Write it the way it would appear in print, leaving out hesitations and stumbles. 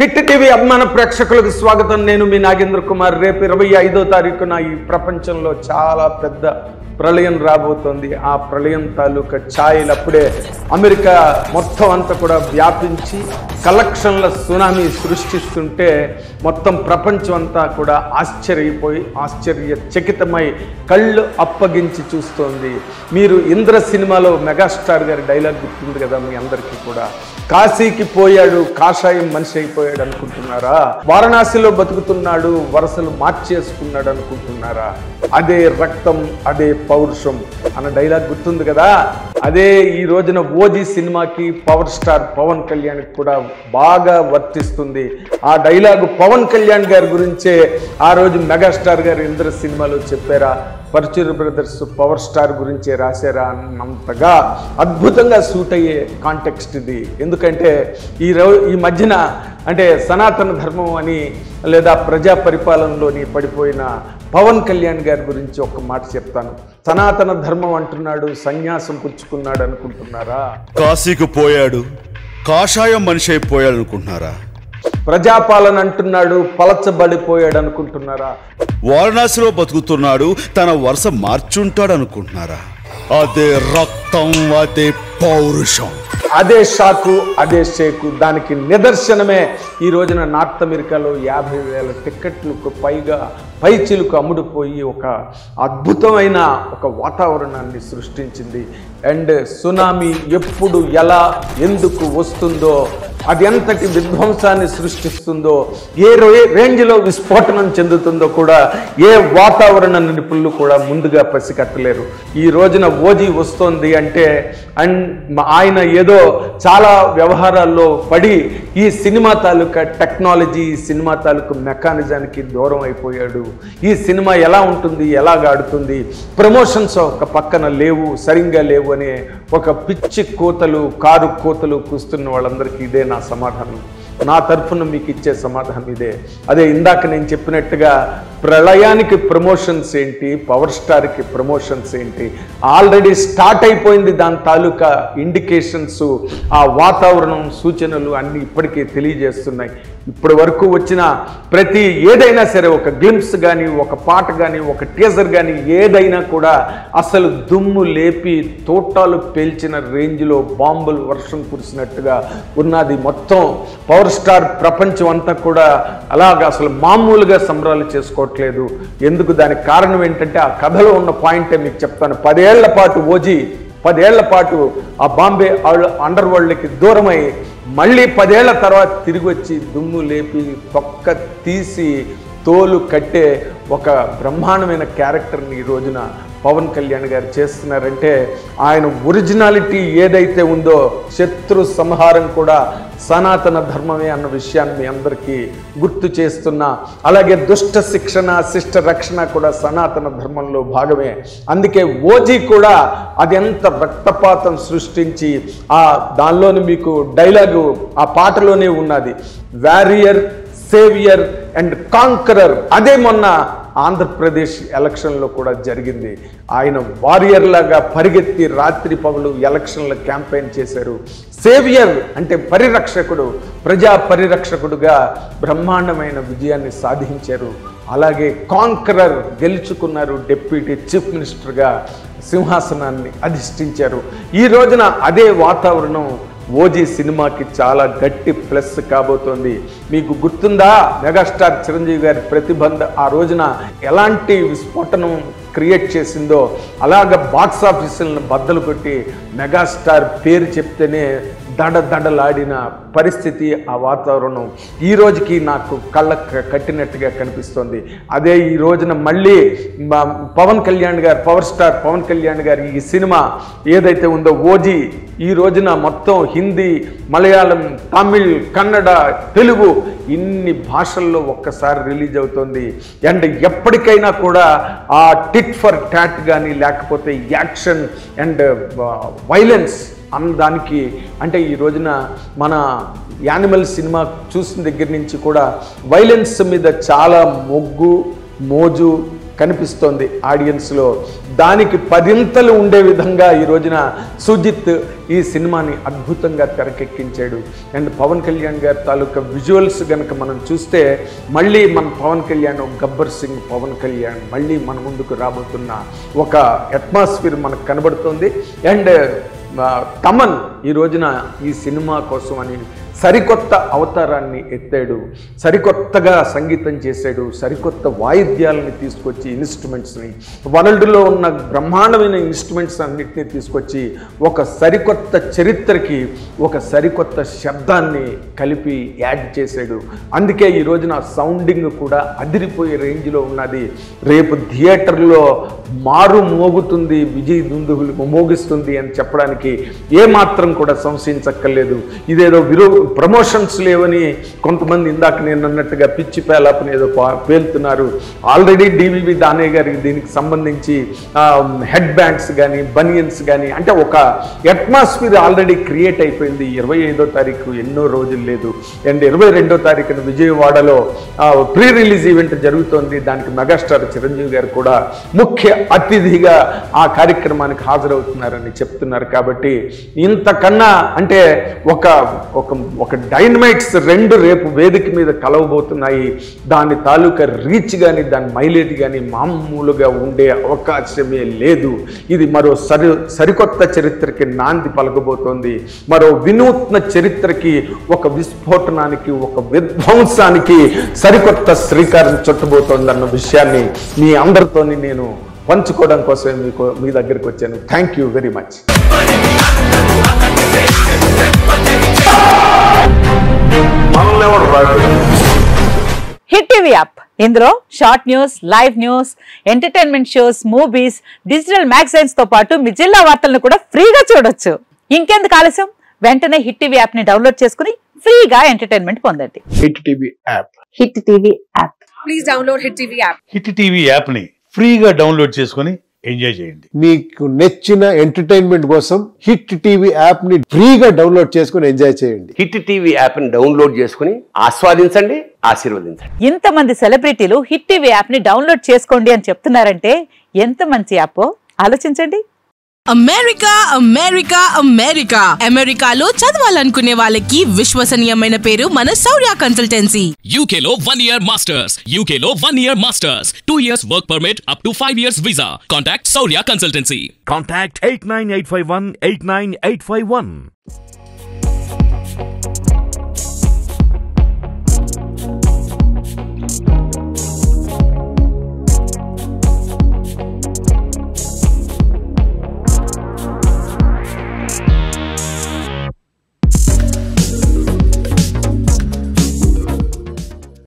Hit TV అభిమాన ప్రేక్షకులకు స్వాగతం. నేను మీ నాగేంద్ర కుమార్. రేపు 25వ తారీఖున ఈ ప్రపంచంలో చాలా పెద్ద ప్రళయం రాబోతోంది. ఆ ప్రళయం తాలూకా ఛాయలు అప్పుడే అమెరికా మొత్తం అంతా కూడా వ్యాపించి కలెక్షన్ల సునామీ సృష్టిస్తుంటే మొత్తం ప్రపంచం అంతా కూడా ఆశ్చర్యచకితమై కళ్ళు అప్పగించి చూస్తోంది. మీరు ఇంద్ర సినిమాలో మెగాస్టార్ గారి డైలాగ్ గుర్తుంది కదా మీ అందరికీ కూడా. కాశీకి పోయాడు కాషాయం మనిషి అయిపోయాడు అనుకుంటున్నారా? వారణాసిలో బతుకుతున్నాడు వరసలు మార్చేసుకున్నాడు అనుకుంటున్నారా? అదే రక్తం అదే పౌరుషం అన్న డైలాగ్ గుర్తుంది కదా. అదే ఈ రోజున ఓజీ సినిమాకి పవర్ స్టార్ పవన్ కళ్యాణ్కి కూడా బాగా వర్తిస్తుంది. ఆ డైలాగు పవన్ కళ్యాణ్ గారి గురించే ఆ రోజు మెగాస్టార్ గారు ఇంద్ర సినిమాలో చెప్పారా, పరుచూరి బ్రదర్స్ పవర్ స్టార్ గురించే రాశారా అన్నంతగా అద్భుతంగా సూట్ అయ్యే కాంటెక్స్ట్ ఇది. ఎందుకంటే ఈ మధ్యన అంటే సనాతన ధర్మం అని లేదా ప్రజా పరిపాలనలోని పడిపోయిన పవన్ కళ్యాణ్ గారి గురించి ఒక మాట చెప్తాను. సనాతన ధర్మం అంటున్నాడు, సన్యాసం పుచ్చుకున్నాడు అనుకుంటున్నారా? కాశీకి పోయాడు కాషాయం మనిషి అయిపోయాడు అనుకుంటున్నారా? ప్రజాపాలన అంటున్నాడు, పలచబడిపోయాడు అనుకుంటున్నారా? వారణాసిలో బతుకుతున్నాడు, తన వరుస మార్చుంటాడు అనుకుంటున్నారా? అదే రక్తం అదే పౌరుషం, అదే షాకు అదే షేకు. దానికి నిదర్శనమే ఈ రోజున నార్త్ అమెరికాలో 50,000 టిక్కెట్లకు పైచిలుకు అమ్ముడుపోయి ఒక అద్భుతమైన ఒక వాతావరణాన్ని సృష్టించింది. అండ్ సునామీ ఎప్పుడు ఎలా ఎందుకు వస్తుందో, అది ఎంతటి విధ్వంసాన్ని సృష్టిస్తుందో, ఏ రేంజ్లో విస్ఫోటనం చెందుతుందో కూడా ఏ వాతావరణ నిపుణులు కూడా ముందుగా పసిగట్టలేరు. ఈ రోజున ఓజీ వస్తోంది అంటే ఆయన ఏదో చాలా వ్యవహారాల్లో పడి ఈ సినిమా తాలూకా టెక్నాలజీ, ఈ సినిమా తాలూకా మెకానిజానికి దూరం అయిపోయాడు. ఈ సినిమా ఎలా ఉంటుంది, ఎలాగ ఆడుతుంది, ప్రమోషన్స్ ఒక పక్కన లేవు, సరిగ్గా లేవు అనే ఒక పిచ్చి కారు కోతలు కూస్తున్న వాళ్ళందరికీ ఇదే నా సమాధానం. నా తరఫున మీకు ఇచ్చే సమాధానం ఇదే. అదే ఇందాక నేను చెప్పినట్టుగా ప్రళయానికి ప్రమోషన్స్ ఏంటి, పవర్ స్టార్కి ప్రమోషన్స్ ఏంటి, ఆల్రెడీ స్టార్ట్ అయిపోయింది. దాని తాలూకా ఇండికేషన్స్, ఆ వాతావరణం సూచనలు అన్నీ ఇప్పటికే తెలియజేస్తున్నాయి. ఇప్పటి వరకు వచ్చిన ప్రతి ఏదైనా సరే, ఒక గ్లింప్స్ కానీ, ఒక పాట కానీ, ఒక టీజర్ కానీ, ఏదైనా కూడా అసలు దుమ్ము లేపి తోటాలు పేల్చిన రేంజ్లో బాంబులు వర్షం కురిసినట్టుగా ఉన్నది. మొత్తం పవర్ స్టార్ ప్రపంచం అంతా కూడా అలాగా అసలు మామూలుగా సంబరాలు చేసుకోవట్లేదు. ఎందుకు? దానికి కారణం ఏంటంటే ఆ కథలో ఉన్న పాయింటే మీకు చెప్తాను. 10 ఏళ్ల పాటు ఓజీ 10 ఏళ్ల పాటు ఆ బాంబే అండర్ వరల్డ్కి దూరమై మళ్ళీ 10 ఏళ్ల తర్వాత తిరిగి వచ్చి దుమ్ము లేపి తొక్క తీసి తోలు కట్టే ఒక బ్రహ్మాండమైన క్యారెక్టర్ని ఈ రోజున పవన్ కళ్యాణ్ గారు చేస్తున్నారంటే ఆయన ఒరిజినాలిటీ ఏదైతే ఉందో, శత్రు సంహారం కూడా సనాతన ధర్మమే అన్న విషయాన్ని మీ అందరికీ గుర్తు చేస్తున్నా. అలాగే దుష్ట శిక్షణ శిష్ట రక్షణ కూడా సనాతన ధర్మంలో భాగమే. అందుకే ఓజీ కూడా అది ఎంత రక్తపాతం సృష్టించి దానిలోని మీకు డైలాగు ఆ పాటలోనే ఉన్నది, వారియర్ సేవియర్ అండ్ కాంకరర్. అదే మొన్న ఆంధ్రప్రదేశ్ ఎలక్షన్లో కూడా జరిగింది. ఆయన వారియర్ లాగా పరిగెత్తి రాత్రి పగలు ఎలక్షన్ల క్యాంపెయిన్ చేశారు. సేవియర్ అంటే పరిరక్షకుడు, ప్రజా పరిరక్షకుడుగా బ్రహ్మాండమైన విజయాన్ని సాధించారు. అలాగే కాంకరర్ గెలుచుకున్నారు, డిప్యూటీ చీఫ్ మినిస్టర్గా సింహాసనాన్ని అధిష్ఠించారు. ఈ రోజున అదే వాతావరణం ఓజీ సినిమాకి చాలా గట్టి ప్లస్ కాబోతోంది. మీకు గుర్తుందా మెగాస్టార్ చిరంజీవి గారి ప్రతిబంధ ఆ రోజున ఎలాంటి విస్ఫోటనం క్రియేట్ చేసిందో? అలాగ బాక్స్ ఆఫీసులను బద్దలు కొట్టి మెగాస్టార్ పేరు చెప్తేనే దడదడలాడిన పరిస్థితి, ఆ వాతావరణం ఈ రోజుకి నాకు కళ్ళకు కట్టినట్టుగా కనిపిస్తోంది. అదే ఈ రోజున మళ్ళీ పవన్ కళ్యాణ్ గారు, పవర్ స్టార్ పవన్ కళ్యాణ్ గారి ఈ సినిమా ఏదైతే ఉందో ఓజీ, ఈ రోజున మొత్తం హిందీ, మలయాళం, తమిళ్, కన్నడ, తెలుగు ఇన్ని భాషల్లో ఒక్కసారి రిలీజ్ అవుతుంది. అండ్ ఎప్పటికైనా కూడా ఆ టిట్ ఫర్ టాట్ కానీ లేకపోతే యాక్షన్ అండ్ వైలెన్స్ దానికి అంటే ఈ రోజున మన యానిమల్ సినిమా చూసిన దగ్గర నుంచి కూడా వైలెన్స్ మీద చాలా మోజు కనిపిస్తోంది ఆడియన్స్లో. దానికి పదింతలు ఉండే విధంగా ఈ రోజున సుజిత్ ఈ సినిమాని అద్భుతంగా తెరకెక్కించాడు. అండ్ పవన్ కళ్యాణ్ గారి తాలూకా విజువల్స్ కనుక మనం చూస్తే మళ్ళీ మన పవన్ కళ్యాణ్, గబ్బర్ సింగ్ పవన్ కళ్యాణ్ మళ్ళీ మన ముందుకు రాబోతున్న ఒక అట్మాస్ఫియర్ మనకు కనబడుతుంది. అండ్ తమన్ ఈ రోజున ఈ సినిమా కోసం అని సరికొత్త అవతారాన్ని ఎత్తాడు, సరికొత్తగా సంగీతం చేశాడు, సరికొత్త వాయిద్యాలని తీసుకొచ్చి ఇన్స్ట్రుమెంట్స్ని, వరల్డ్లో ఉన్న బ్రహ్మాండమైన ఇన్స్ట్రుమెంట్స్ అన్నిటినీ తీసుకొచ్చి ఒక సరికొత్త చరిత్రకి ఒక సరికొత్త శబ్దాన్ని కలిపి యాడ్ చేశాడు. అందుకే ఈ రోజున సౌండింగ్ కూడా అదిరిపోయే రేంజ్లో ఉన్నది. రేపు థియేటర్లో మారు మోగుతుంది, విజయ్ దుందుగులు మోగిస్తుంది అని చెప్పడానికి ఏమాత్రం కూడా సంశయించక్కర్లేదు. ఇదేదో ప్రమోషన్స్ లేవని కొంతమంది ఇందాక నేను అన్నట్టుగా పిచ్చి పేలాపని ఏదో పేలుతున్నారు. ఆల్రెడీ డివివి దానయ్య గారికి దీనికి సంబంధించి హెడ్ బ్యాండ్స్ కానీ బనియన్స్ కానీ అంటే ఒక అట్మాస్ఫియర్ ఆల్రెడీ క్రియేట్ అయిపోయింది. 25వ తారీఖు ఎన్నో రోజులు లేదు. అండ్ 22వ తారీఖున విజయవాడలో ప్రీ రిలీజ్ ఈవెంట్ జరుగుతోంది. దానికి మెగాస్టార్ చిరంజీవి గారు కూడా ముఖ్య అతిథిగా ఆ కార్యక్రమానికి హాజరవుతున్నారని చెప్తున్నారు. కాబట్టి ఇంతకన్నా అంటే ఒక డైనమైట్స్ 2 రేపు వేదిక మీద కలవబోతున్నాయి. దాని తాలూకా రీచ్ కానీ దాని మైలేజ్ కానీ మామూలుగా ఉండే అవకాశమే లేదు. ఇది మరో సరికొత్త చరిత్రకి నాంది పలకబోతోంది. మరో వినూత్న చరిత్రకి, ఒక విస్ఫోటనానికి, ఒక విధ్వంసానికి సరికొత్త శ్రీకారం చుట్టబోతోంది అన్న విషయాన్ని మీ అందరితోని నేను పంచుకోవడం కోసమే మీ దగ్గరికి వచ్చాను. Thank you very much. Hit TV app, ఇందులో short news, live news, entertainment shows, movies, digital magazines తో పాటు మీ జిల్లా వార్తలను కూడా ఫ్రీగా చూడొచ్చు. ఇంకెందుకు ఆలస్యం, వెంటనే హిట్ టీవీ యాప్ ని డౌన్లోడ్ చేసుకుని ఫ్రీగా ఎంటర్టైన్మెంట్ పొందండి. Hit TV app. Hit TV app. Please download hit TV app. Hit TV app ని ఫ్రీగా డౌన్లోడ్ చేసుకుని ఎంజాయ్ చేయండి. మీకు నచ్చిన ఎంటర్టైన్మెంట్ కోసం హిట్ టీవీ యాప్ ని ఫ్రీగా డౌన్లోడ్ చేసుకుని ఎంజాయ్ చేయండి. హిట్ టీవీ యాప్ ని డౌన్లోడ్ చేసుకుని ఆస్వాదించండి, ఆశీర్వదించండి. ఇంతమంది సెలబ్రిటీలు హిట్ టీవీ యాప్ ని డౌన్లోడ్ చేసుకోండి అని చెప్తున్నారంటే ఎంత మంచి యాప్ ఆలోచించండి. అమెరికా అమెరికా అమెరికా అమెరికాలో చదవాలనుకునే వాళ్ళకి విశ్వసనీయమైన పేరు మన శౌర్య కన్సల్టెన్సీ. UK లో 1 year masters, UK లో 1 year masters, 2 years work permit up to 5 years visa. Contact Saurya Consultancy. Contact 89851 89851.